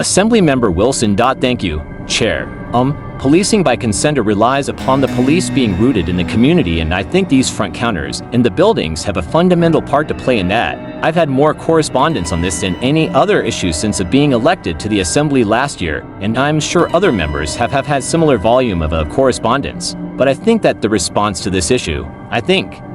Assemblymember Wilson. Thank you, Chair. Policing by consent relies upon the police being rooted in the community, and I think these front counters in the buildings have a fundamental part to play in that. I've had more correspondence on this than any other issue since being elected to the Assembly last year, and I'm sure other members have had similar volume of correspondence. But I think that the response to this issue,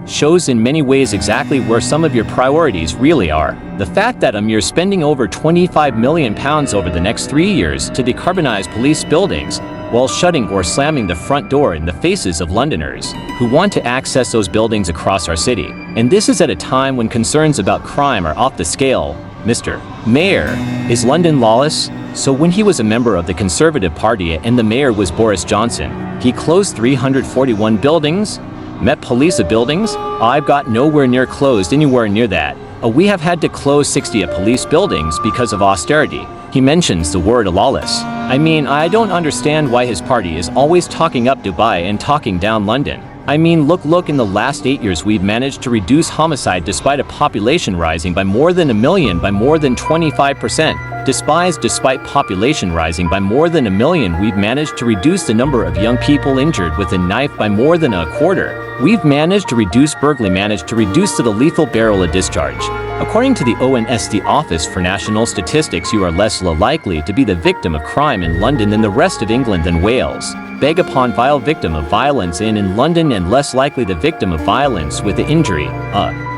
shows in many ways exactly where some of your priorities really are. The fact that you're spending over £25 million over the next 3 years to decarbonize police buildings, while shutting or slamming the front door in the faces of Londoners who want to access those buildings across our city. And this is at a time when concerns about crime are off the scale. Mr. Mayor, is London lawless? So when he was a member of the Conservative Party and the mayor was Boris Johnson, he closed 341 buildings? Met Police buildings? I've got nowhere near closed anywhere near that. We have had to close 60 police buildings because of austerity. He mentions the word lawless. I don't understand why his party is always talking up Dubai and talking down London. Look, in the last 8 years we've managed to reduce homicide despite a population rising by more than 1 million by more than 25%. Despite population rising by more than 1 million, we've managed to reduce the number of young people injured with a knife by more than a quarter. We've managed to reduce burglary, managed to reduce to the lethal barrel discharge. According to the ONS, the Office for National Statistics, you are less likely to be the victim of crime in London than the rest of England and Wales. Beg upon vile victim of violence in London and less likely the victim of violence with the injury.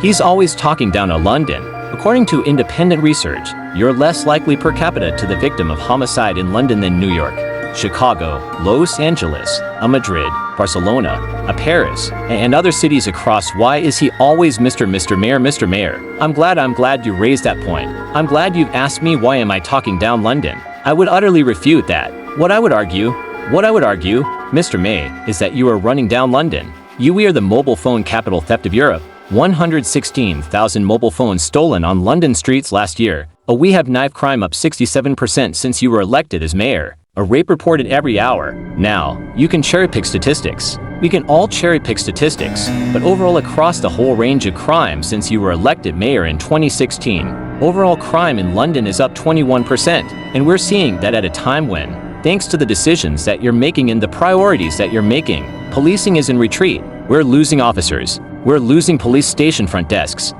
He's always talking down on London. According to independent research, you're less likely per capita to the victim of homicide in London than New York, Chicago, Los Angeles, Madrid, Barcelona, Paris, and other cities across. Why is he always Mr. Mayor, Mr. Mayor? I'm glad you raised that point. I'm glad you've asked me why am I talking down London. I would utterly refute that. What I would argue, Mr. May, is that you are running down London. We are the mobile phone capital theft of Europe. 116,000 mobile phones stolen on London streets last year. We have knife crime up 67% since you were elected as mayor. A rape reported every hour. Now, you can cherry-pick statistics. We can all cherry-pick statistics, but overall across the whole range of crime since you were elected mayor in 2016, overall crime in London is up 21%, and we're seeing that at a time when, thanks to the decisions that you're making and the priorities that you're making, policing is in retreat. We're losing officers. We're losing police station front desks.